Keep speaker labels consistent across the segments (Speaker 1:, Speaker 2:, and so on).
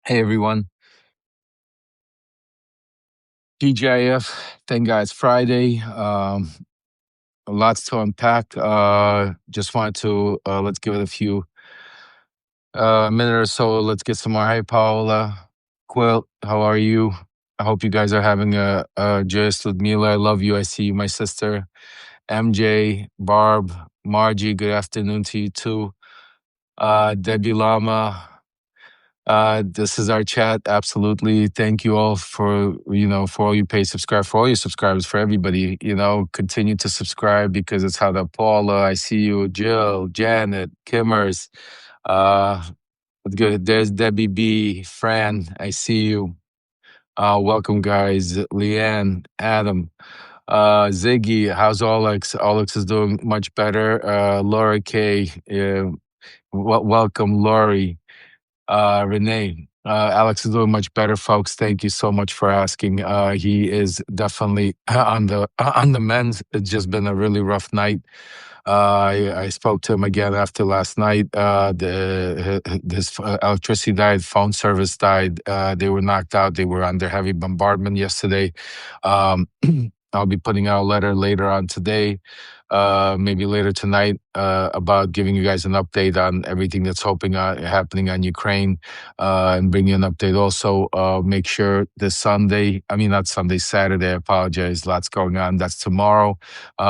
Speaker 1: Hey everyone, TGIF. Thank God it's Friday. Lots to unpack. Just wanted to let's give it a few minute or so. Let's get some more. Hey Paola, Quilt, how are you? I hope you guys are having a joyous Ludmila. I love you. I see you, my sister. MJ, Barb, Margie. Good afternoon to you too. Debbie Lama. This is our chat. Absolutely. Thank you all for, for all you pay subscribe, for all your subscribers, for everybody, continue to subscribe because it's how the Paula, I see you, Jill, Janet, Kimmers, uh, good. There's Debbie B, Fran, I see you. Welcome guys. Leanne, Adam, Ziggy, how's Alex? Alex is doing much better. Laura K, welcome, Laurie. Renee, Alex is doing much better, folks. Thank you so much for asking. He is definitely on the mend. It's just been a really rough night. I spoke to him again after last night. His electricity died, phone service died. They were knocked out. They were under heavy bombardment yesterday. Um, I'll be putting out a letter later on today, maybe later tonight, about giving you guys an update on everything that's happening on Ukraine, and bring you an update. Also, make sure this Sunday, I mean, not Sunday, Saturday, I apologize, lots going on. That's tomorrow.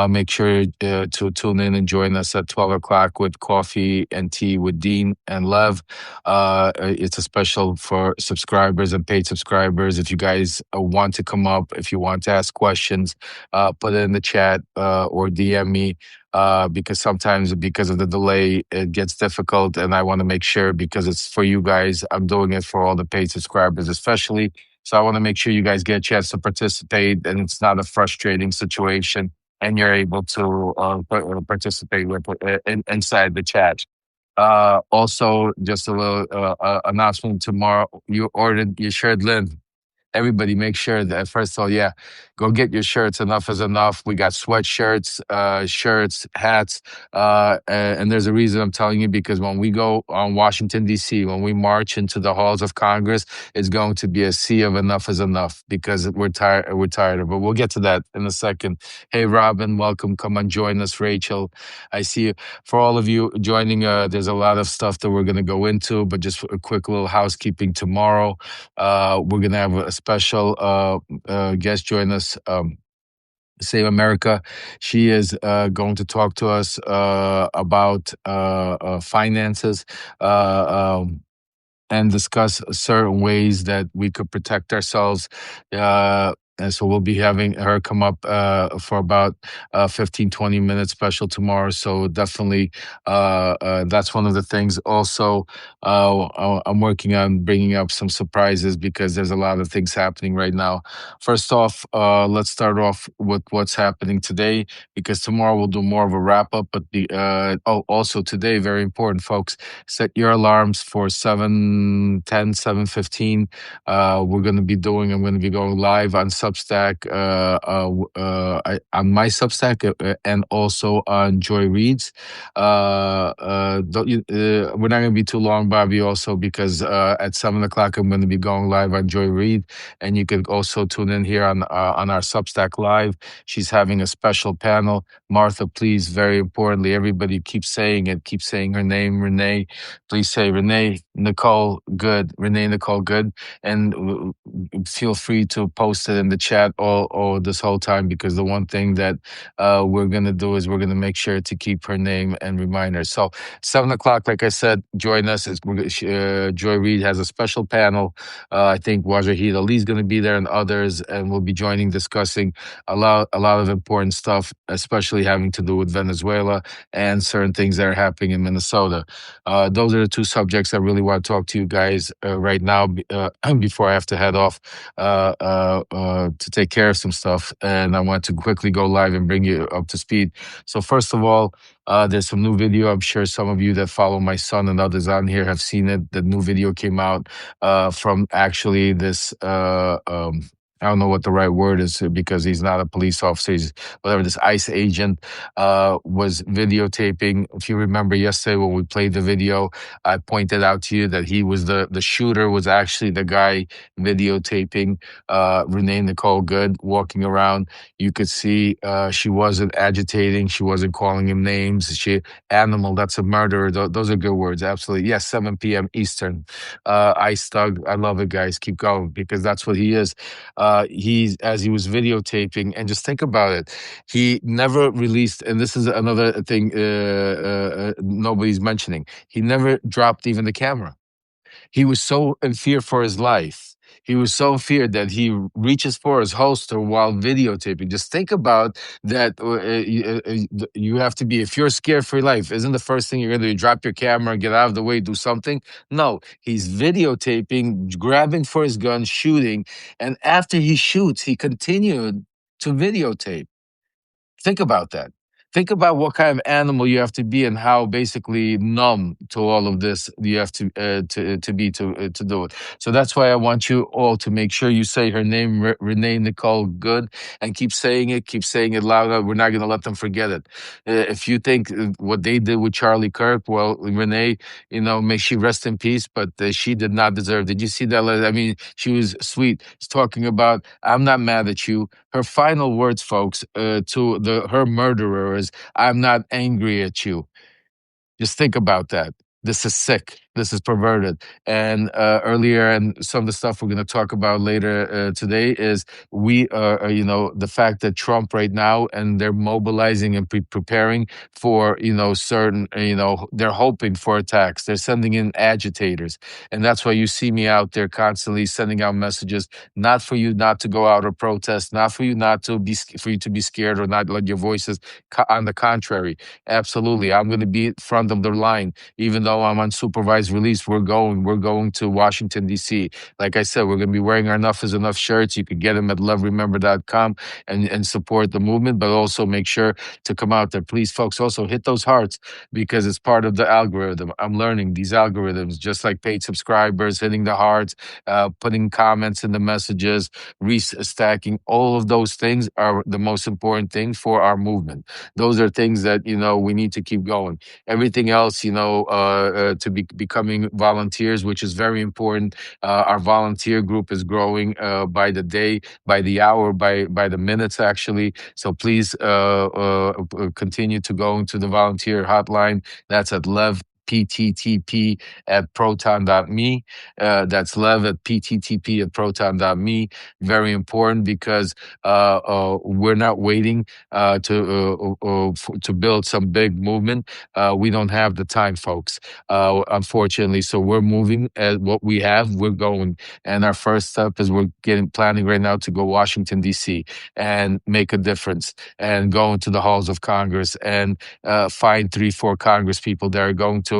Speaker 1: Make sure to tune in and join us at 12 o'clock with Coffee and Tea with Dean and Lev. It's a special for subscribers and paid subscribers. If you guys want to come up, if you want to ask questions, put it in the chat, or DM me, because sometimes because of the delay, it gets difficult. And I want to make sure, because it's for you guys, I'm doing it for all the paid subscribers, especially. So I want to make sure you guys get a chance to participate and it's not a frustrating situation and you're able to participate inside the chat. Also, just a little announcement tomorrow. You ordered your shirt, Lynn. Everybody make sure that, first of all, yeah, go get your shirts. Enough is enough. We got sweatshirts, shirts, hats, and there's a reason I'm telling you, because when we go on Washington D.C., when we march into the halls of Congress, it's going to be a sea of enough is enough, because we're tired. We're tired of it. We'll get to that in a second. Hey, Robin, welcome. Come on, join us. Rachel, I see you. For all of you joining, there's a lot of stuff that we're going to go into, but just a quick little housekeeping tomorrow. We're going to have a special guest join us, Save America. She is going to talk to us about finances. And discuss certain ways that we could protect ourselves. And so we'll be having her come up for about 15, 20 minutes special tomorrow. So definitely, that's one of the things. Also, I'm working on bringing up some surprises because there's a lot of things happening right now. First off, let's start off with what's happening today, because tomorrow we'll do more of a wrap up. But also today, very important, folks, set your alarms for 7:10, 7:15. I'm going to be going live on Substack, on my Substack, and also on Joy Reads. We're not going to be too long, Bobby, also because at 7 o'clock I'm going to be going live on Joy Read, and you can also tune in here on our Substack Live. She's having a special panel. Martha, please, very importantly, everybody keep saying it, keep saying her name, Renee. Please say Renee Nicole Good, Renee Nicole Good, and feel free to post it in the chat all this whole time, because the one thing that we're gonna do is we're gonna make sure to keep her name and remind her. So 7 o'clock, like I said, join us. Joy Reid has a special panel. I think Wajahid Ali is gonna be there and others, and we'll be joining, discussing a lot of important stuff, especially having to do with Venezuela and certain things that are happening in Minnesota. Those are the two subjects I really want to talk to you guys right now, before I have to head off to take care of some stuff. And I want to quickly go live and bring you up to speed. So first of all, there's some new video. I'm sure some of you that follow my son and others on here have seen it. The new video came out from actually this I don't know what the right word is because he's not a police officer. He's whatever this ICE agent was videotaping. If you remember yesterday when we played the video, I pointed out to you that he was the shooter was actually the guy videotaping Renee Nicole Good walking around. You could see she wasn't agitating. She wasn't calling him names. She animal. That's a murderer. Those are good words. Absolutely. Yes, 7 p.m. Eastern. Ice Thug. I love it, guys. Keep going because that's what he is. He's as he was videotaping, and just think about it. He never released, and this is another thing nobody's mentioning. He never dropped even the camera. He was so in fear for his life. He was so in fear that he reaches for his holster while videotaping. Just think about that. You have to be, if you're scared for your life, isn't the first thing you're going to do drop your camera, get out of the way, do something? No, he's videotaping, grabbing for his gun, shooting. And after he shoots, he continued to videotape. Think about that. Think about what kind of animal you have to be and how basically numb to all of this you have to be to do it. So that's why I want you all to make sure you say her name, Renee Nicole Good, and keep saying it loud. We're not going to let them forget it. If you think what they did with Charlie Kirk, well, Renee, may she rest in peace, but she did not deserve. Did you see that? I mean, she was sweet. She's talking about, I'm not mad at you. Her final words, folks, to her murderer is, "I'm not angry at you." Just think about that. This is sick. This is perverted. And earlier, and some of the stuff we're going to talk about later today is the fact that Trump right now, and they're mobilizing and preparing for, certain, they're hoping for attacks. They're sending in agitators. And that's why you see me out there constantly sending out messages, not for you not to go out or protest, not for you not to be, for you to be scared or not let your voices, on the contrary. Absolutely. I'm going to be at front of the line. Even though I'm on supervised release, we're going to Washington, D.C. Like I said, we're going to be wearing our Enough is Enough shirts. You could get them at loveremember.com and support the movement, but also make sure to come out there. Please, folks, also hit those hearts because it's part of the algorithm. I'm learning these algorithms, just like paid subscribers, hitting the hearts, putting comments in the messages, stacking. All of those things are the most important thing for our movement. Those are things that, we need to keep going. Everything else, to be becoming volunteers, which is very important. Our volunteer group is growing by the day, by the hour, by the minutes, actually. So please continue to go into the volunteer hotline. That's at PTTP at proton.me. That's Lev at PTTP at proton.me. Very important because we're not waiting to build some big movement. We don't have the time, folks, unfortunately. So we're moving at what we have. We're going. And our first step is we're planning right now to go Washington, D.C. and make a difference and go into the halls of Congress and find 3-4 Congress people that are going to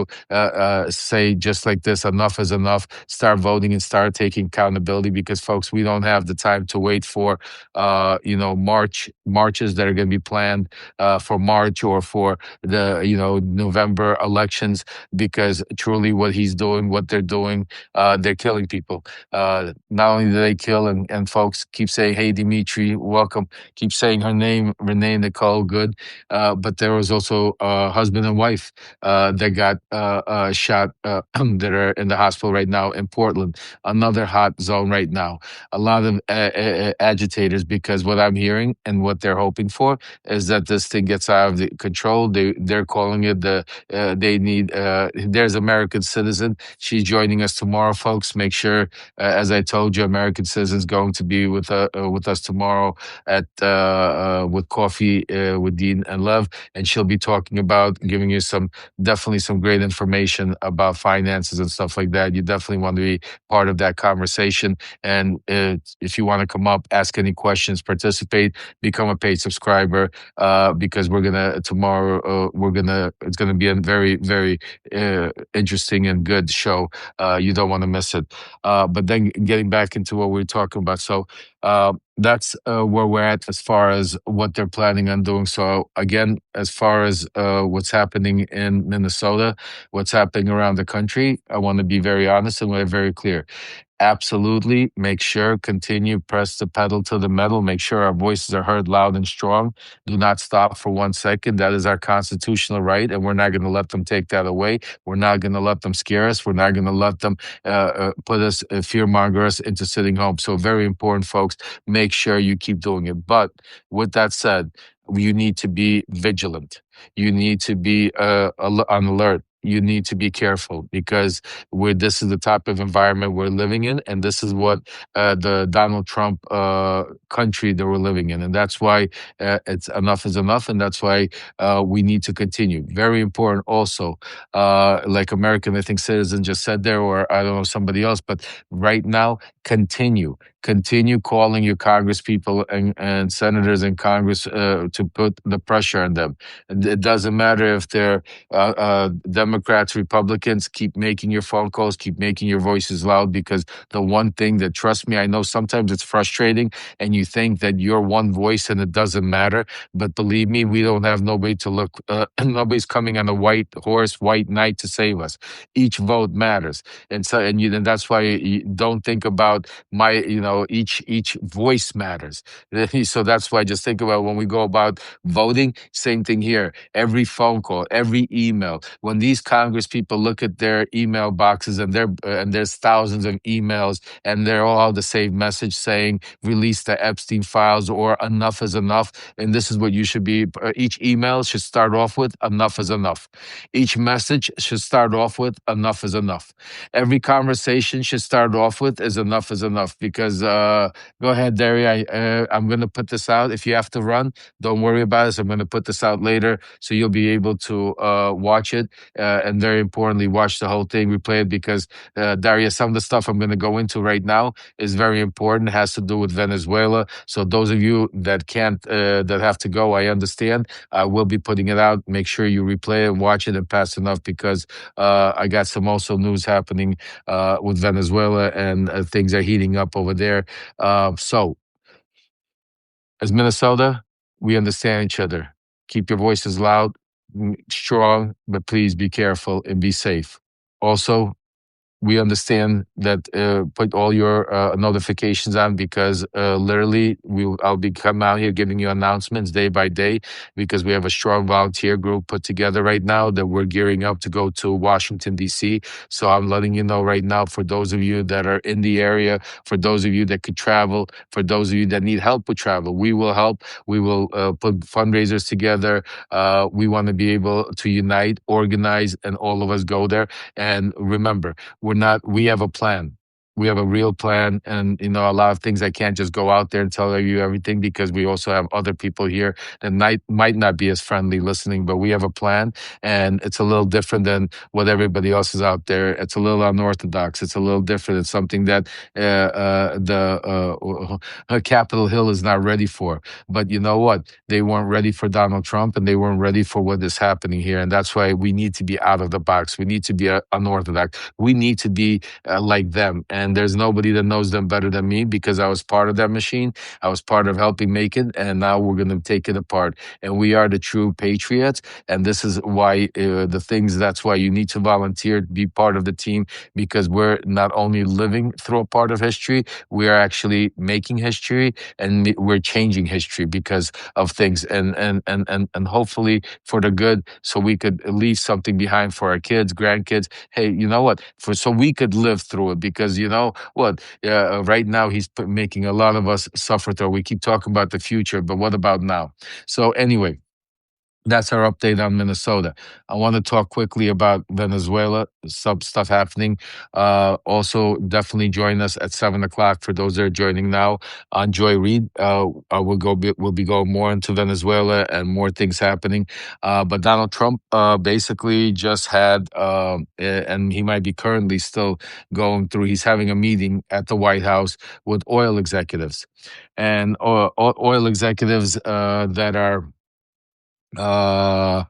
Speaker 1: say just like this, enough is enough, start voting and start taking accountability because, folks, we don't have the time to wait for, marches that are going to be planned for March or for the, November elections because truly what he's doing, what they're doing, they're killing people. Not only do they kill, and folks keep saying, hey, Dimitri, welcome, keep saying her name, Renee Nicole Good, but there was also a husband and wife that got shot that are in the hospital right now in Portland, another hot zone right now. A lot of agitators because what I'm hearing and what they're hoping for is that this thing gets out of control. They're calling it they need. There's American Citizen. She's joining us tomorrow, folks. Make sure, as I told you, American Citizen's going to be with us tomorrow at with coffee with Dean and Lev, and she'll be talking about giving you definitely some great information about finances and stuff like that. You definitely want to be part of that conversation. And if you want to come up, ask any questions, participate, become a paid subscriber, because tomorrow it's gonna be a very, very interesting and good show. You don't want to miss it. But then getting back into what we are talking about. So that's where we're at as far as what they're planning on doing. So again, as far as what's happening in Minnesota, what's happening around the country, I want to be very honest and we're very clear. Absolutely. Make sure, continue, press the pedal to the metal. Make sure our voices are heard loud and strong. Do not stop for 1 second. That is our constitutional right, and we're not going to let them take that away. We're not going to let them scare us. We're not going to let them put us, fear monger us into sitting home. So, very important, folks. Make sure you keep doing it. But with that said, you need to be vigilant. You need to be on alert. You need to be careful because this is the type of environment we're living in, and this is what the Donald Trump country that we're living in, and that's why it's enough is enough, and that's why we need to continue. Very important, also, like American, I think citizen just said there, or I don't know somebody else, but right now, continue calling your Congress people and senators in Congress to put the pressure on them. It doesn't matter if they're Democrats, Republicans. Keep making your phone calls, keep making your voices loud, because the one thing that, trust me, I know sometimes it's frustrating and you think that you're one voice and it doesn't matter. But believe me, we don't have nobody to look, nobody's coming on a white horse, white knight to save us. Each vote matters. And that's why you don't think about each voice matters. So that's why, just think about when we go about voting, same thing here. Every phone call, every email, when these Congress people look at their email boxes, and there's thousands of emails, and they're all the same message saying release the Epstein files or enough is enough. And this is what you should be, each email should start off with enough is enough. Each message should start off with enough is enough. Every conversation should start off with is enough, because go ahead, Derry. I'm going to put this out. If you have to run, don't worry about it. I'm going to put this out later, so you'll be able to watch it, and very importantly, watch the whole thing, replay it, because Daria, some of the stuff I'm going to go into right now is very important. It has to do with Venezuela. So those of you that can't, that have to go, I understand. I will be putting it out. Make sure you replay it, watch it, and pass enough, because I got some also news happening with Venezuela, and things are heating up over there. So, as Minnesota, we understand each other. Keep your voices loud, strong, but please be careful and be safe. Also, we understand that, put all your notifications on, because literally I'll be coming out here giving you announcements day by day, because we have a strong volunteer group put together right now that we're gearing up to go to Washington, D.C. So I'm letting you know right now, for those of you that are in the area, for those of you that could travel, for those of you that need help with travel, we will help. We will put fundraisers together. We want to be able to unite, organize, and all of us go there. And remember, we have a plan. We have a real plan. And, a lot of things I can't just go out there and tell you everything, because we also have other people here that might not be as friendly listening, but we have a plan, and it's a little different than what everybody else is out there. It's a little unorthodox. It's a little different. It's something that Capitol Hill is not ready for. But you know what? They weren't ready for Donald Trump, and they weren't ready for what is happening here. And that's why we need to be out of the box. We need to be unorthodox. We need to be like them. And there's nobody that knows them better than me, because I was part of that machine. I was part of helping make it. And now we're going to take it apart. And we are the true patriots. And this is why that's why you need to volunteer, be part of the team, because we're not only living through a part of history, we are actually making history, and we're changing history because of things, and hopefully for the good, so we could leave something behind for our kids, grandkids. Hey, you know what? So we could live through it, because you know what? Right now he's making a lot of us suffer through. We keep talking about the future, but what about now? So anyway, that's our update on Minnesota. I want to talk quickly about Venezuela, some stuff happening. Also, definitely join us at 7 o'clock for those that are joining now on Joy Reid. We'll be going more into Venezuela and more things happening. But Donald Trump basically just had, and he might be currently still going through. He's having a meeting at the White House with oil executives, and oil executives that are uh,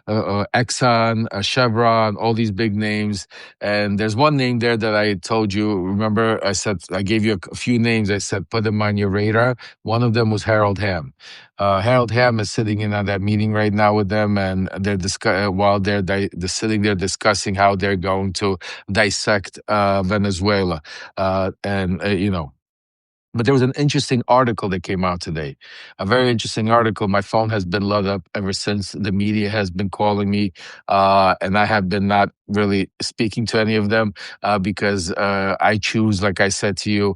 Speaker 1: Exxon, Chevron, all these big names. And there's one name there that I told you. Remember, I said I gave you a few names. I said put them on your radar. One of them was Harold Hamm. Harold Hamm is sitting in on that meeting right now with them, and while they're sitting there discussing how they're going to dissect Venezuela, and you know. But there was an interesting article that came out today. A very interesting article. My phone has been lit up ever since. The media has been calling me, and I have been not really speaking to any of them because I choose, like I said to you,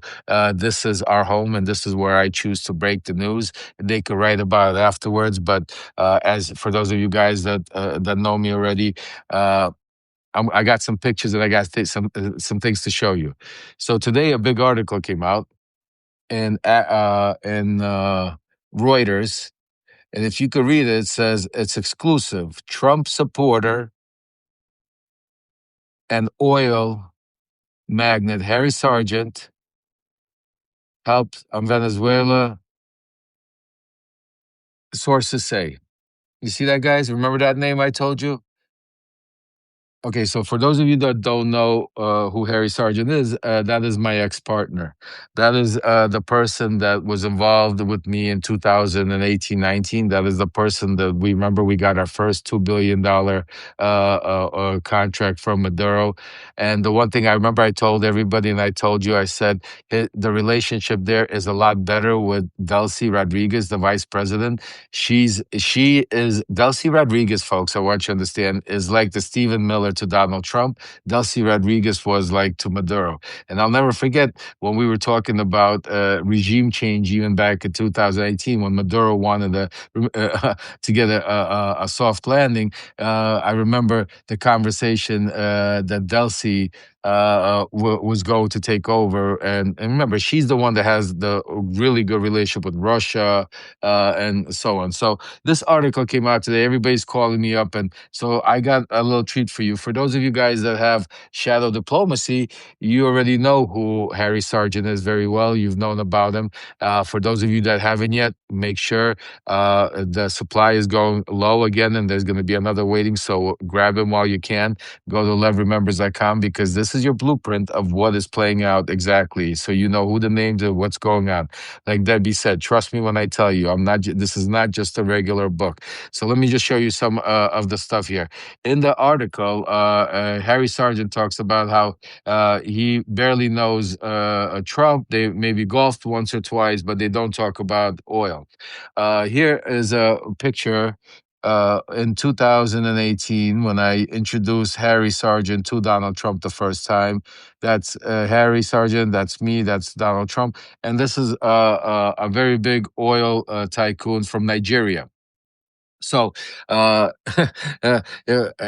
Speaker 1: this is our home, and this is where I choose to break the news. They could write about it afterwards, but as for those of you guys that know me already. I got some pictures and I got some things to show you. So today, a big article came out in Reuters, and if you could read it, it says it's exclusive. Trump supporter and oil magnate Harry Sargeant helped on Venezuela. Sources say. You see that, guys? Remember that name I told you? Okay, so for those of you that don't know who Harry Sargent is, that is my ex-partner. That is the person that was involved with me in 2018-19. That is the person that we remember we got our first $2 billion contract from Maduro. And the one thing I remember I told everybody, and I told you, I said, the relationship there is a lot better with Delcy Rodriguez, the vice president. She is Delcy Rodriguez, folks. I want you to understand, is like the Stephen Miller to Donald Trump. Delcy Rodriguez was like to Maduro. And I'll never forget when we were talking about regime change, even back in 2018, when Maduro wanted to get a soft landing. I remember the conversation that Delcy was going to take over. And remember, she's the one that has the really good relationship with Russia and so on. So this article came out today. Everybody's calling me up. And so I got a little treat for you. For those of you guys that have shadow diplomacy, you already know who Harry Sargent is very well. You've known about him. For those of you that haven't yet, make sure the supply is going low again, and there's going to be another waiting. So grab him while you can. Go to LEVREMEMBERS.com because this is your blueprint of what is playing out exactly. So you know who the names are, what's going on. Like Debbie said, trust me when I tell you, this is not just a regular book. So let me just show you some of the stuff here. In the article, Harry Sargent talks about how he barely knows Trump. They maybe golfed once or twice, but they don't talk about oil. Here is a picture in 2018 when I introduced Harry Sargent to Donald Trump the first time. That's Harry Sargent, that's me, that's Donald Trump. And this is a very big oil tycoon from Nigeria. So I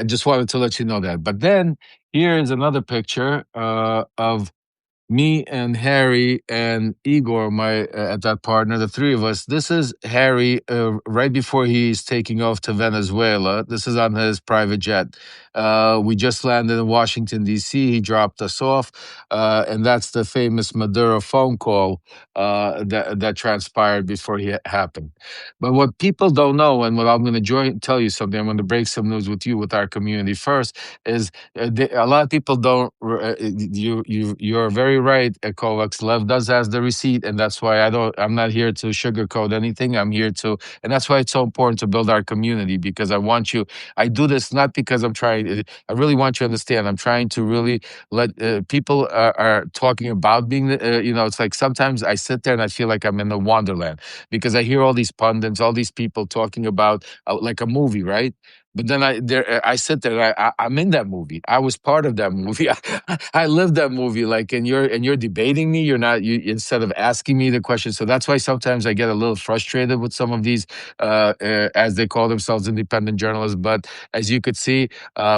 Speaker 1: just wanted to let you know that. But then here is another picture of me and Harry and Igor, my at that partner, the three of us. This is Harry right before he's taking off to Venezuela. This is on his private jet. We just landed in Washington, D.C. He dropped us off, and that's the famous Maduro phone call that transpired before he happened. But what people don't know, and what I'm going to tell you something, I'm going to break some news with you, with our community first, is a lot of people don't. You're very right, Kovacs. Lev does has the receipt, and that's why I'm not here to sugarcoat anything. I'm here to, and that's why it's so important to build our community, because I want you. I do this not because I'm trying. I really want you to understand. I'm trying to really let people are talking about being. It's like sometimes I sit there and I feel like I'm in a wonderland because I hear all these pundits, all these people talking about like a movie, right? But then I sit there. I'm in that movie. I was part of that movie. I lived that movie. Like, and you're debating me. You're not. You instead of asking me the question. So that's why sometimes I get a little frustrated with some of these, as they call themselves, independent journalists. But as you could see,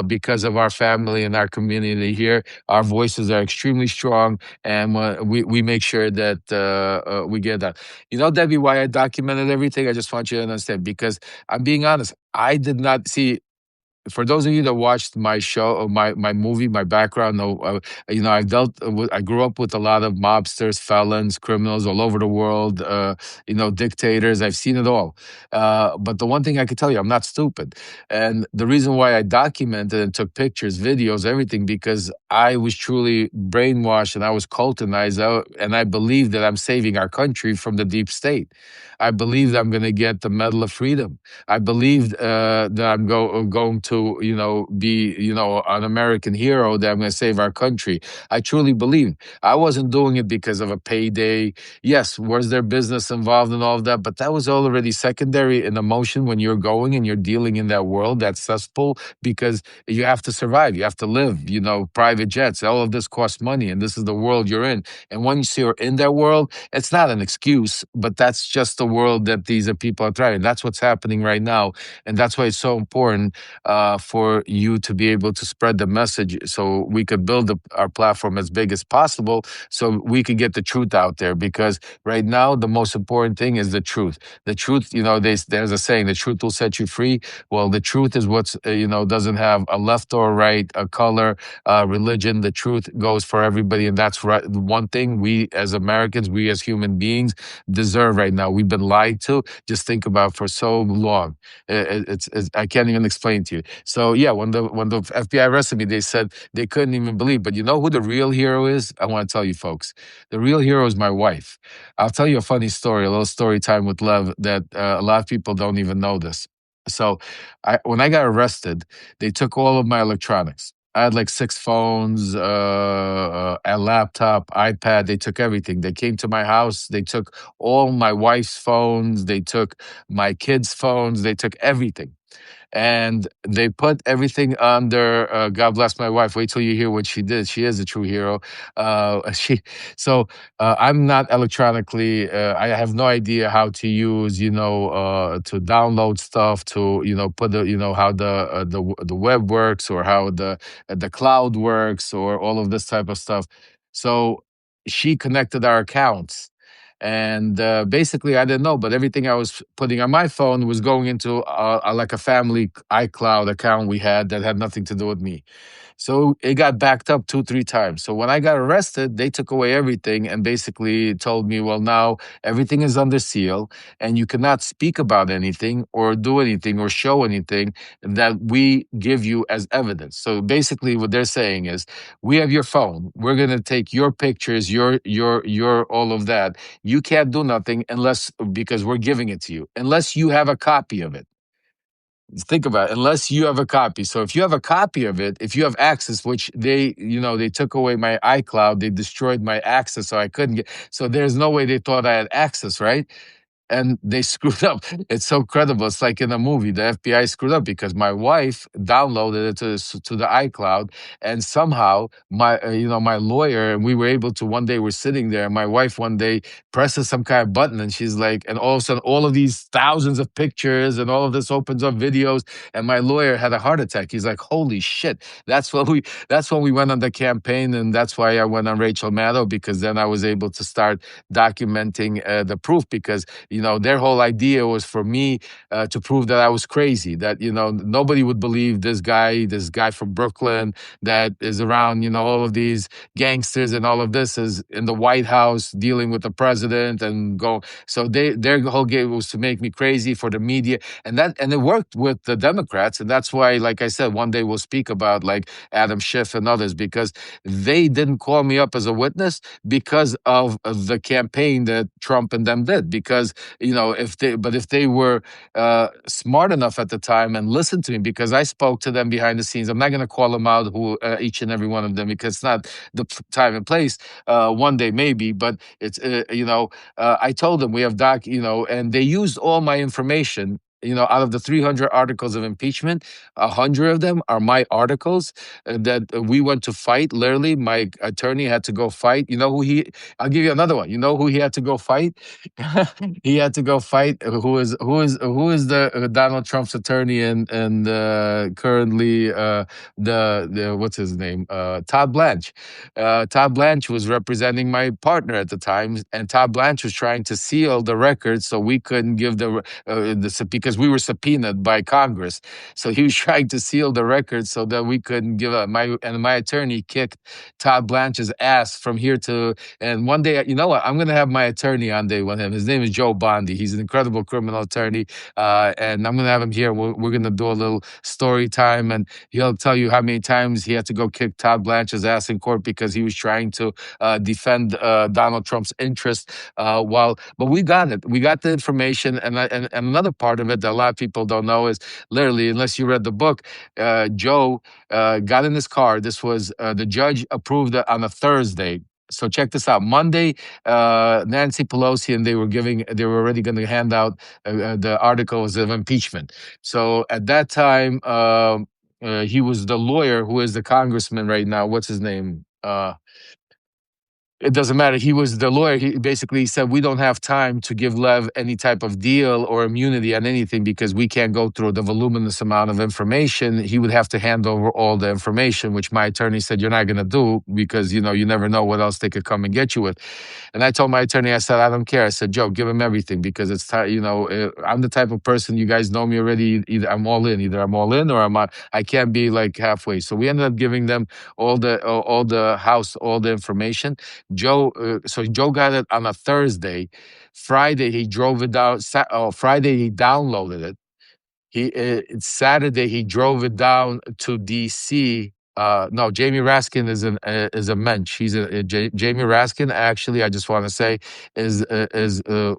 Speaker 1: because of our family and our community here, our voices are extremely strong, and we make sure that we get that. You know, Debbie, why I documented everything? I just want you to understand because I'm being honest. I did not see for those of you that watched my show, or my movie, my background, I grew up with a lot of mobsters, felons, criminals all over the world, dictators. I've seen it all. But the one thing I could tell you, I'm not stupid. And the reason why I documented and took pictures, videos, everything, because I was truly brainwashed and I was cultized out, and I believe that I'm saving our country from the deep state. I believe that I'm going to get the Medal of Freedom. I believed that I'm going to, be, an American hero, that I'm going to save our country. I truly believe. I wasn't doing it because of a payday. Yes, was there business involved in all of that? But that was already secondary in emotion when you're going and you're dealing in that world, that cesspool, because you have to survive. You have to live, private jets. All of this costs money, and this is the world you're in. And once you're in that world, it's not an excuse, but that's just the world that these people are trying. That's what's happening right now. And that's why it's so important for you to be able to spread the message, so we could build our platform as big as possible, so we could get the truth out there. Because right now, the most important thing is the truth. The truth, there's a saying, the truth will set you free. Well, the truth is what's, doesn't have a left or right, a color, religion. The truth goes for everybody. And that's right. One thing we as Americans, we as human beings deserve right now. We've been lied to. Just think about for so long. I can't even explain to you. So yeah, when the FBI arrested me, they said they couldn't even believe. But you know who the real hero is? I want to tell you folks. The real hero is my wife. I'll tell you a funny story, a little story time with Lev, that a lot of people don't even know this. So when I got arrested, they took all of my electronics. I had like 6 phones, a laptop, iPad. They took everything. They came to my house. They took all my wife's phones. They took my kids' phones. They took everything. And they put everything under, God bless my wife. Wait till you hear what she did. She is a true hero. I'm not electronically, I have no idea how to use, to download stuff, to, put how the web works, or how the cloud works, or all of this type of stuff. So she connected our accounts. And basically, I didn't know, but everything I was putting on my phone was going into like a family iCloud account we had that had nothing to do with me. So it got backed up 2, 3 times. So when I got arrested, they took away everything and basically told me, well, now everything is under seal and you cannot speak about anything or do anything or show anything that we give you as evidence. So basically what they're saying is, we have your phone. We're going to take your pictures, your all of that. You can't do nothing because we're giving it to you, unless you have a copy of it. Think about it, unless you have a copy. So if you have a copy of it, if you have access, which they took away my iCloud, they destroyed my access, so I couldn't get. So there's no way they thought I had access, right? And they screwed up. It's so credible. It's like in a movie. The FBI screwed up because my wife downloaded it to the iCloud, and somehow my lawyer, and we were able to. One day we're sitting there, and my wife one day presses some kind of button, and she's like, and all of a sudden all of these thousands of pictures and all of this opens up videos, and my lawyer had a heart attack. He's like, holy shit! That's when we went on the campaign, and that's why I went on Rachel Maddow, because then I was able to start documenting the proof, because their whole idea was for me to prove that I was crazy, that, nobody would believe this guy from Brooklyn that is around, all of these gangsters and all of this is in the White House dealing with the president and go. So their whole game was to make me crazy for the media. And it worked with the Democrats. And that's why, like I said, one day we'll speak about like Adam Schiff and others, because they didn't call me up as a witness because of the campaign that Trump and them did. Because if they were smart enough at the time and listened to me, because I spoke to them behind the scenes. I'm not going to call them out, each and every one of them, because it's not the time and place. One day maybe, but it's I told them we have and they used all my information. Out of the 300 articles of impeachment, 100 of them are my articles that we went to fight. Literally, my attorney had to go fight. I'll give you another one. You know who he had to go fight? He had to go fight. Who is the Donald Trump's attorney and currently the what's his name? Todd Blanche. Todd Blanche was representing my partner at the time, and Todd Blanche was trying to seal the records so we couldn't give because because we were subpoenaed by Congress. So he was trying to seal the records so that we couldn't give up. My attorney kicked Todd Blanche's ass from here to. And one day, you know what? I'm going to have my attorney on day with him. His name is Joe Bondi. He's an incredible criminal attorney, and I'm going to have him here. We're going to do a little story time, and he'll tell you how many times he had to go kick Todd Blanche's ass in court because he was trying to defend Donald Trump's interest. But we got it. We got the information, and another part of it that a lot of people don't know is literally, unless you read the book, Joe got in his car. This was the judge approved it on a Thursday. So check this out. Monday, Nancy Pelosi and they were already going to hand out the articles of impeachment. So at that time, he was the lawyer who is the congressman right now. What's his name? It doesn't matter. He was the lawyer. He basically said, we don't have time to give Lev any type of deal or immunity on anything because we can't go through the voluminous amount of information. He would have to hand over all the information, which my attorney said, you're not going to do because, you never know what else they could come and get you with. And I told my attorney, I said, I don't care. I said, Joe, give him everything because it's time. I'm the type of person, you guys know me already. Either I'm all in or I can't be like halfway. So we ended up giving them all the house, all the information. So Joe got it on a Thursday. Friday he drove it down. Friday he downloaded it. Saturday he drove it down to D.C. No, Jamie Raskin is a mensch. Jamie Raskin. Actually, I just want to say is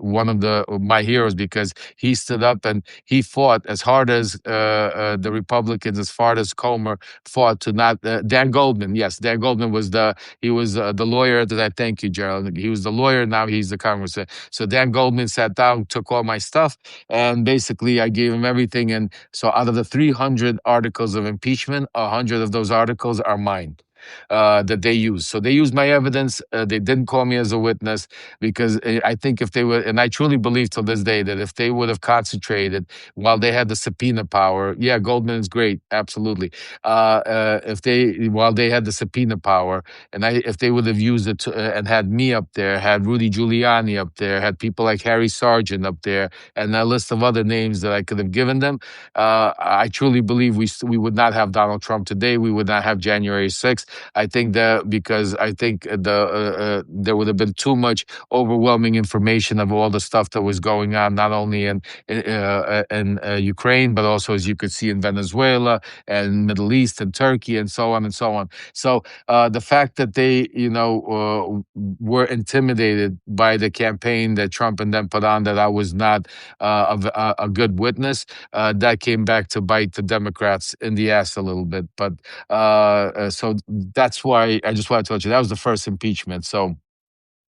Speaker 1: one of my heroes because he stood up and he fought as hard as the Republicans, as far as Comer fought to not. Dan Goldman, yes, Dan Goldman was the lawyer that I thank you, Gerald. He was the lawyer. Now he's the congressman. So Dan Goldman sat down, took all my stuff, and basically I gave him everything. And so out of the 300 articles of impeachment, 100 of those articles are mine that they use. So they used my evidence. They didn't call me as a witness because I think if they would, and I truly believe till this day that if they would have concentrated while they had the subpoena power, yeah, Goldman is great, absolutely. While they had the subpoena power, and if they would have used it and had me up there, had Rudy Giuliani up there, had people like Harry Sargeant up there, and a list of other names that I could have given them, I truly believe we would not have Donald Trump today. We would not have January 6th. I think that because I think there would have been too much overwhelming information of all the stuff that was going on, not only in Ukraine, but also, as you could see, in Venezuela and Middle East and Turkey and so on and so on. So the fact that they, were intimidated by the campaign that Trump and them put on, that I was not a good witness, that came back to bite the Democrats in the ass a little bit. But so that's why I just want to tell you that was the first impeachment. So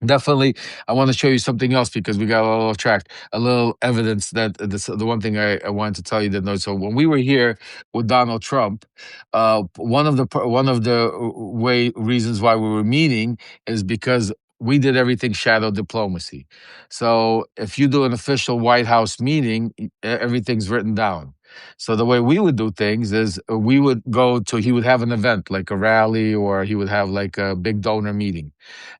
Speaker 1: definitely, I want to show you something else because we got a little off track. A little evidence that the one thing I wanted to tell you that no. So when we were here with Donald Trump, one of the reasons why we were meeting is because we did everything shadow diplomacy. So if you do an official White House meeting, everything's written down. So the way we would do things is he would have an event like a rally, or he would have like a big donor meeting.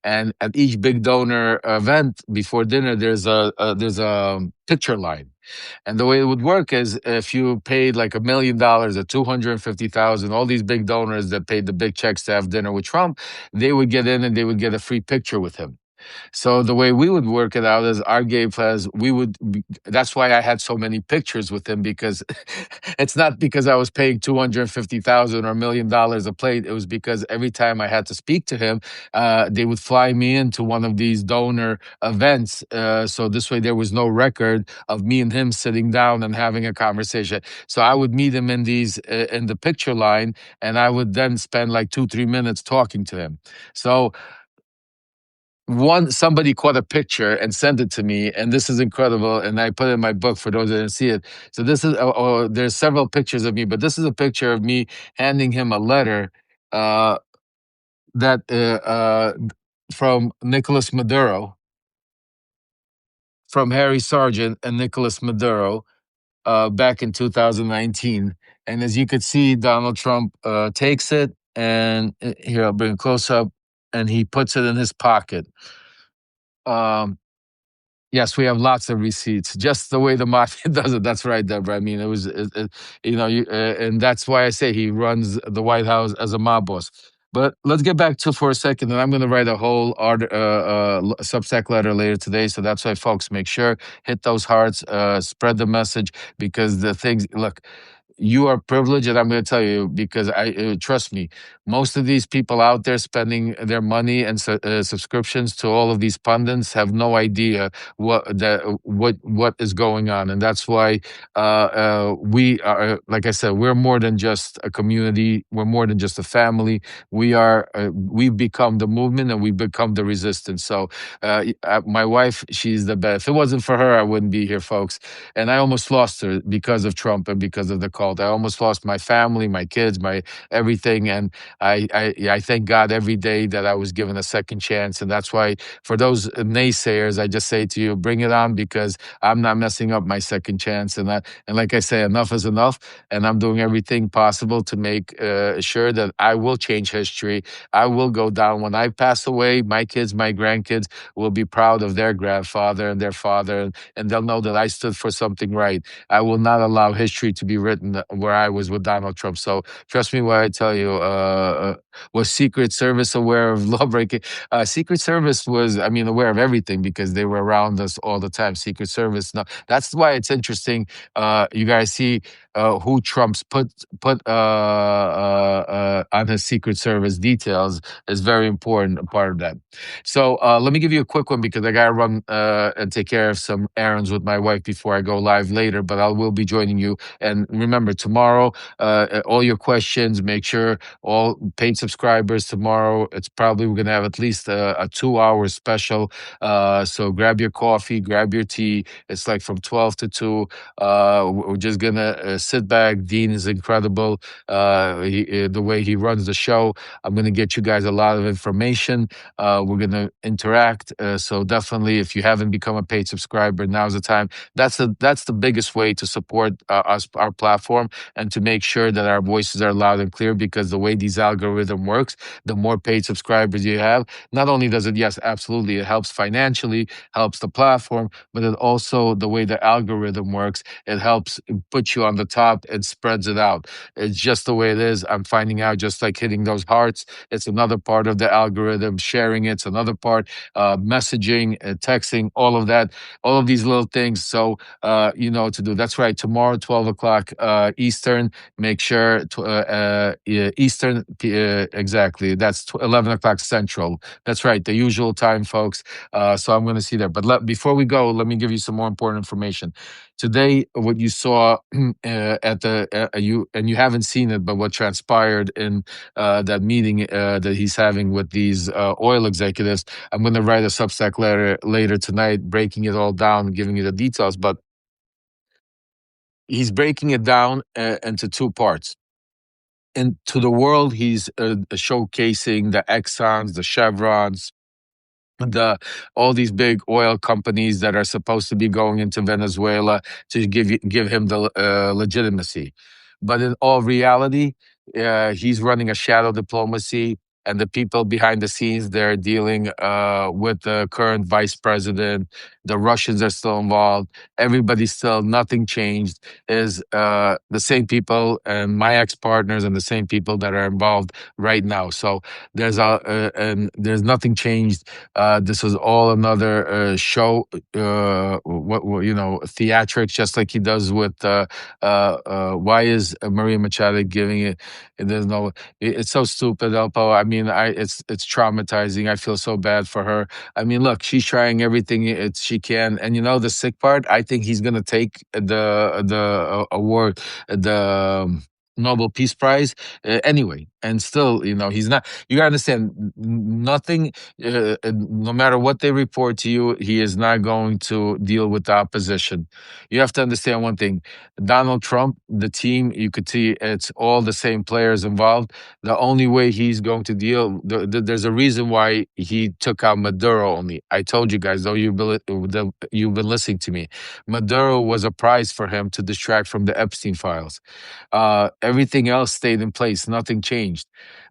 Speaker 1: And at each big donor event before dinner, there's a picture line. And the way it would work is if you paid like $1 million or 250,000, all these big donors that paid the big checks to have dinner with Trump, they would get in and they would get a free picture with him. So the way we would work it out is that's why I had so many pictures with him, because it's not because I was paying 250,000 or $1 million a plate. It was because every time I had to speak to him, they would fly me into one of these donor events. So this way there was no record of me and him sitting down and having a conversation. So I would meet him in the picture line, and I would then spend like 2-3 minutes talking to him. So somebody caught a picture and sent it to me, and this is incredible, and I put it in my book for those that didn't see it. So this is there's several pictures of me, but this is a picture of me handing him a letter that from Nicolas Maduro, from Harry Sargeant and Nicolas Maduro, back in 2019. And as you could see, Donald Trump takes it, and here, I'll bring it close up, and he puts it in his pocket. Um, Yes, we have lots of receipts, just the way the mafia does it. That's right, Deborah. I mean, and that's why I say he runs the White House as a mob boss. But let's get back to for a second, and I'm going to write a whole Substack letter later today. So that's why, folks, make sure hit those hearts, spread the message, because the things. Look, you are privileged, and I'm going to tell you because I trust me. Most of these people out there spending their money and subscriptions to all of these pundits have no idea what is going on, and that's why we are. Like I said, we're more than just a community. We're more than just a family. We've become the movement, and we've become the resistance. So, my wife, she's the best. If it wasn't for her, I wouldn't be here, folks. And I almost lost her because of Trump and because of the cult. I almost lost my family, my kids, my everything. And I thank God every day that I was given a second chance. And that's why, for those naysayers, I just say to you, bring it on, because I'm not messing up my second chance. And like I say, enough is enough. And I'm doing everything possible to make sure that I will change history. I will go down. When I pass away, my kids, my grandkids will be proud of their grandfather and their father, and they'll know that I stood for something right. I will not allow history to be written where I was with Donald Trump. So trust me when I tell you, was Secret Service aware of lawbreaking? Secret Service was, I mean, aware of everything because they were around us all the time. Secret Service, no, that's why it's interesting. You guys see who Trump's put on his Secret Service details is very important, a part of that. So let me give you a quick one because I gotta run and take care of some errands with my wife before I go live later. But I will be joining you. And remember, tomorrow, all your questions. Make sure all paid subscribers tomorrow. It's probably we're gonna have at least a 2 hour special. So grab your coffee, grab your tea. It's like from 12 to 2. We're just gonna sit back. Dean is incredible. The way he runs the show. I'm gonna get you guys a lot of information. We're going to interact. So definitely, if you haven't become a paid subscriber, now's the time. That's the biggest way to support our platform, and to make sure that our voices are loud and clear. Because the way these algorithm works, the more paid subscribers you have, not only does it, yes, absolutely, it helps financially, helps the platform, but it also, the way the algorithm works, it helps put you on the top and spreads it out. It's just the way it is. I'm finding out, just like hitting those hearts, it's another part of the algorithm. Sharing it's another part. Messaging, texting, all of that, all of these little things. So you know what to do. That's right. Tomorrow, 12 o'clock Eastern. Make sure yeah, Eastern, exactly. That's 11 o'clock Central. That's right. The usual time, folks. So I'm going to see there. But before we go, let me give you some more important information. Today, what you saw at the you haven't seen it, but what transpired in that meeting that he's having with these oil executives. I'm going to write a Substack letter later tonight, breaking it all down, giving you the details. But he's breaking it down into two parts. And to the world, he's showcasing the Exxons, the Chevrons, the all these big oil companies that are supposed to be going into Venezuela to give him the legitimacy. But in all reality, he's running a shadow diplomacy, and the people behind the scenes, they're dealing with the current vice president. The Russians are still involved. Everybody's still, nothing changed. Is the same people and my ex partners and the same people that are involved right now. So and there's nothing changed. This was all another show, theatrics, just like he does with. Why is Maria Machado giving it? And there's no. It's so stupid, Elpo. I mean, it's traumatizing. I feel so bad for her. I mean, look, she's trying everything she can, and the sick part. I think he's gonna take the award, the Nobel Peace Prize anyway. And still, he's not. You gotta understand, nothing. No matter what they report to you, he is not going to deal with the opposition. You have to understand one thing: Donald Trump, the team, you could see it's all the same players involved. The only way he's going to deal, there's a reason why he took out Maduro only. I told you guys, though you've been listening to me. Maduro was a prize for him to distract from the Epstein files. Everything else stayed in place. Nothing changed.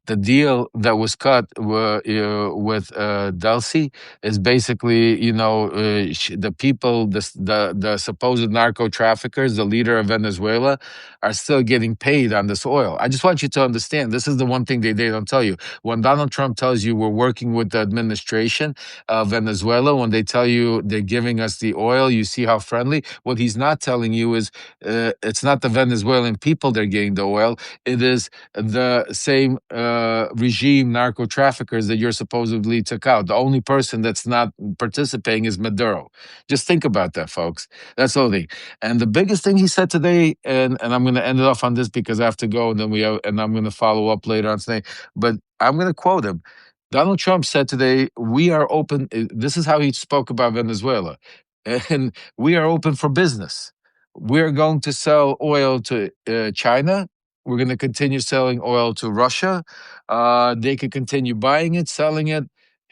Speaker 1: The deal that was cut with Delcy is basically, the people, the supposed narco traffickers, the leader of Venezuela, are still getting paid on this oil. I just want you to understand, this is the one thing they don't tell you. When Donald Trump tells you we're working with the administration of Venezuela, when they tell you they're giving us the oil, you see how friendly. What he's not telling you is it's not the Venezuelan people they're getting the oil. It is the same regime narco traffickers that you're supposedly took out. The only person that's not participating is Maduro. Just think about that, folks. That's the only. And the biggest thing he said today, and I'm going to end it off on this because I have to go, and then and I'm going to follow up later on today. But I'm going to quote him. Donald Trump said today, "We are open." This is how he spoke about Venezuela, and we are open for business. We're going to sell oil to China. We're going to continue selling oil to Russia. They could continue buying it, selling it.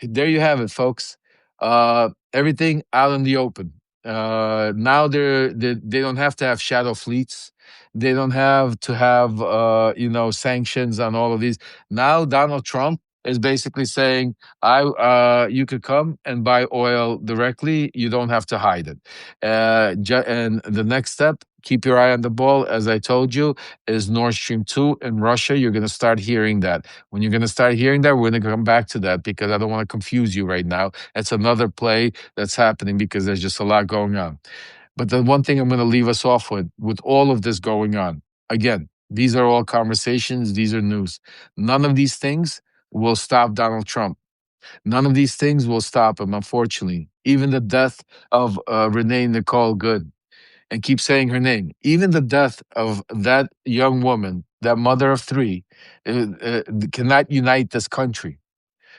Speaker 1: There you have it, folks. Everything out in the open. Now they don't have to have shadow fleets. They don't have to have sanctions on all of these. Now Donald Trump is basically saying, you could come and buy oil directly. You don't have to hide it. And the next step, keep your eye on the ball, as I told you, is Nord Stream 2 in Russia. You're going to start hearing that. When you're going to start hearing that, we're going to come back to that because I don't want to confuse you right now. It's another play that's happening because there's just a lot going on. But the one thing I'm going to leave us off with all of this going on, again, these are all conversations, these are news. None of these things will stop Donald Trump. None of these things will stop him, unfortunately. Even the death of Renee Nicole Good, and keep saying her name, even the death of that young woman, that mother of three, cannot unite this country.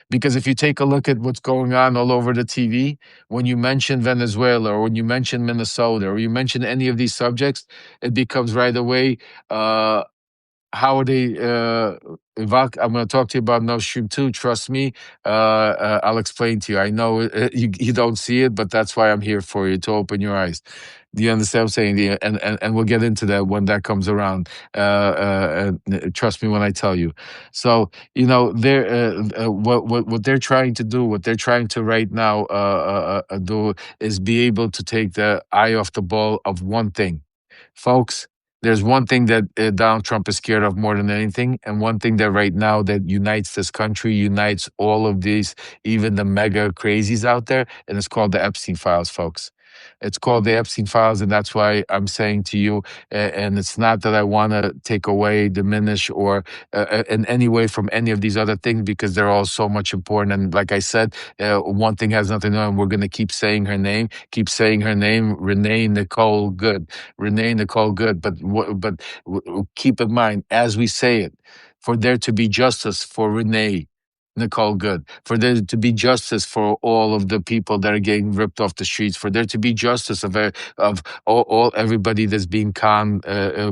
Speaker 1: Because if you take a look at what's going on all over the TV, when you mention Venezuela or when you mention Minnesota or you mention any of these subjects, it becomes right away, how are they? Ivanka, I'm going to talk to you about Nord Stream 2. Trust me, I'll explain to you. I know you don't see it, but that's why I'm here for you, to open your eyes. Do you understand what I'm saying? And we'll get into that when that comes around. Trust me when I tell you. So, they're what they're trying to do, what they're trying to right now do is be able to take the eye off the ball of one thing. Folks, there's one thing that Donald Trump is scared of more than anything, and one thing that right now that unites this country, unites all of these, even the mega crazies out there, and it's called the Epstein Files, folks. It's called the Epstein Files, and that's why I'm saying to you, and it's not that I want to take away, diminish, or in any way from any of these other things because they're all so much important. And like I said, one thing has nothing to do, and we're going to keep saying her name, Renee Nicole Good, Renee Nicole Good. But keep in mind as we say it, for there to be justice for Renee Nicole Good, for there to be justice for all of the people that are getting ripped off the streets, for there to be justice of all everybody that's being conned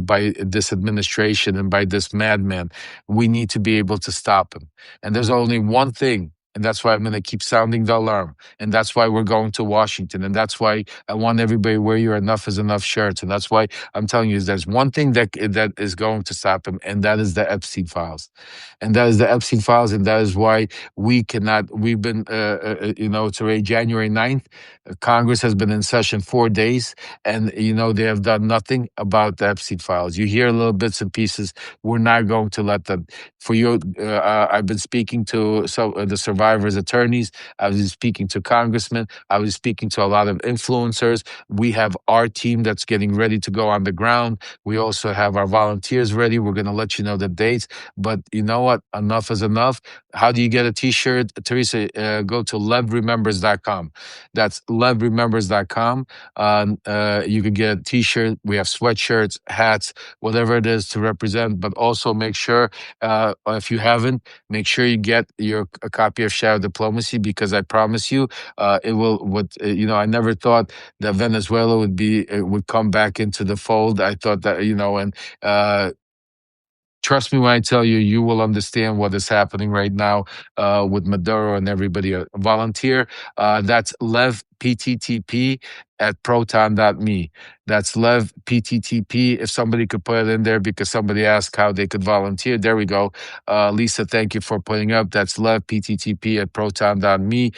Speaker 1: by this administration and by this madman. We need to be able to stop him. And there's only one thing. And that's why I'm going to keep sounding the alarm. And that's why we're going to Washington. And that's why I want everybody to wear your enough is enough shirts. And that's why I'm telling you, there's one thing that is going to stop him, and that is the Epstein Files. And that is the Epstein Files. And that is why we've been, today, January 9th, Congress has been in session 4 days. And, they have done nothing about the Epstein Files. You hear little bits and pieces. We're not going to let them. For you, I've been speaking to the survivors' attorneys. I was speaking to congressmen. I was speaking to a lot of influencers. We have our team that's getting ready to go on the ground. We also have our volunteers ready. We're going to let you know the dates. But you know what? Enough is enough. How do you get a T-shirt? Teresa, go to LEVREMEMBERS.com. That's LEVREMEMBERS.com. You can get a T-shirt. We have sweatshirts, hats, whatever it is to represent. But also make sure, if you haven't, make sure you get a copy of Shadow Diplomacy, because I promise you, it will. I never thought that Venezuela would come back into the fold. I thought that, and trust me when I tell you, you will understand what is happening right now with Maduro and everybody. Volunteer. That's Lev PTTP at proton.me. That's Lev PTTP. If somebody could put it in there because somebody asked how they could volunteer. There we go. Lisa, thank you for putting up. That's Lev PTTP at proton.me.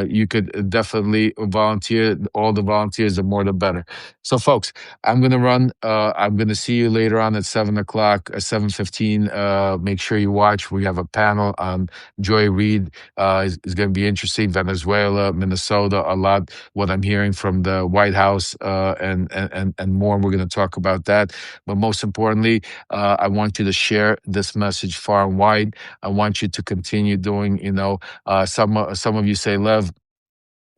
Speaker 1: You could definitely volunteer. All the volunteers, the more the better. So, folks, I'm going to run. I'm going to see you later on at 7 o'clock, 7:15. Make sure you watch. We have a panel on Joy Reid. Is going to be interesting. Venezuela, Minnesota, a lot. What I'm hearing from the White House and more. We're going to talk about that. But most importantly, I want you to share this message far and wide. I want you to continue doing. Some of you say, Lev,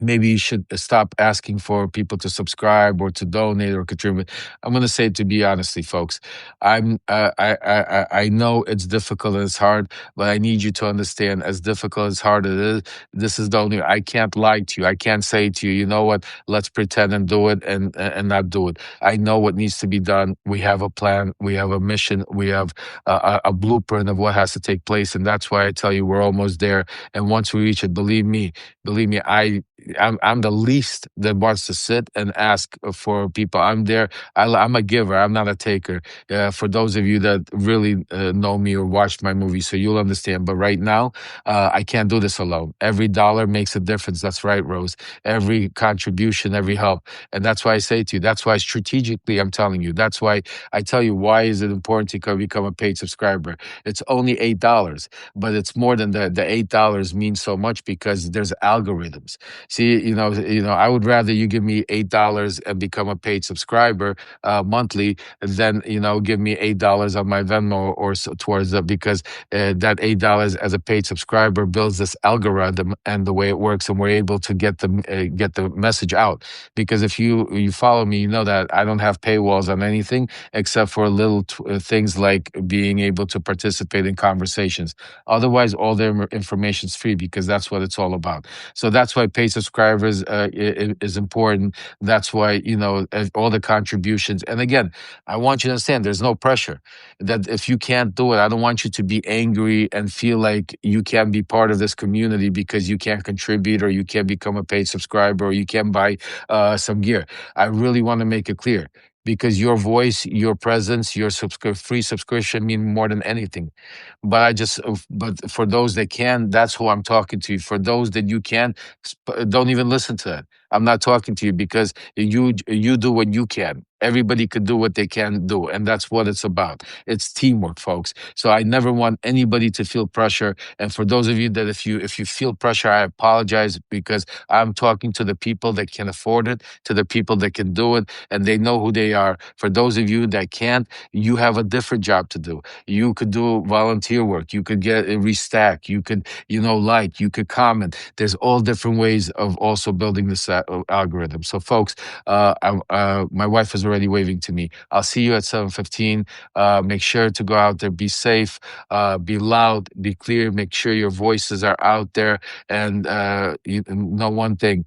Speaker 1: maybe you should stop asking for people to subscribe or to donate or contribute. I'm going to say, to be honestly, folks, I know it's difficult and it's hard, but I need you to understand, as difficult as hard it is, this is the only. I can't lie to you. I can't say to you, you know what? Let's pretend and do it and not do it. I know what needs to be done. We have a plan. We have a mission. We have a blueprint of what has to take place, and that's why I tell you we're almost there. And once we reach it, believe me, I'm the least that wants to sit and ask for people. I'm there. I'm a giver. I'm not a taker. For those of you that really know me or watch my movies, so you'll understand. But right now, I can't do this alone. Every dollar makes a difference. That's right, Rose. Every contribution, every help. And that's why I say to you, that's why strategically I'm telling you. That's why I tell you, why is it important to become a paid subscriber? It's only $8, but it's more than that. The $8 means so much because there's algorithms. See, I would rather you give me $8 and become a paid subscriber monthly than give me $8 on my Venmo or so towards it, because that $8 as a paid subscriber builds this algorithm and the way it works, and we're able to get the message out. Because if you follow me, you know that I don't have paywalls on anything except for little things like being able to participate in conversations. Otherwise, all their information is free, because that's what it's all about. So that's why paid subscribers is important. That's why, all the contributions. And again, I want you to understand there's no pressure. That if you can't do it, I don't want you to be angry and feel like you can't be part of this community because you can't contribute, or you can't become a paid subscriber, or you can't buy some gear. I really want to make it clear, because your voice, your presence, your free subscription mean more than anything. But for those that can, that's who I'm talking to. For those that you can, don't even listen to that. I'm not talking to you, because you do what you can. Everybody could do what they can do, and that's what it's about. It's teamwork, folks. So I never want anybody to feel pressure. And for those of you that if you feel pressure, I apologize, because I'm talking to the people that can afford it, to the people that can do it, and they know who they are. For those of you that can't, you have a different job to do. You could do volunteer work. You could get a restack. You could, like, you could comment. There's all different ways of also building this algorithm. So, folks, my wife is already waving to me. I'll see you at 7:15. Make sure to go out there, be safe, be loud, be clear. Make sure your voices are out there. And you know one thing,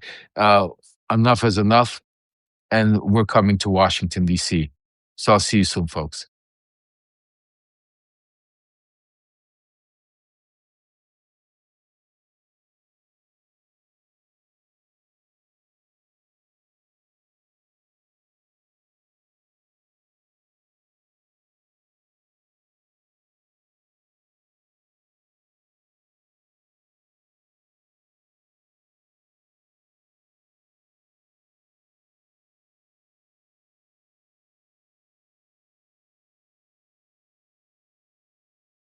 Speaker 1: enough is enough, and we're coming to Washington, D.C. So I'll see you soon, folks.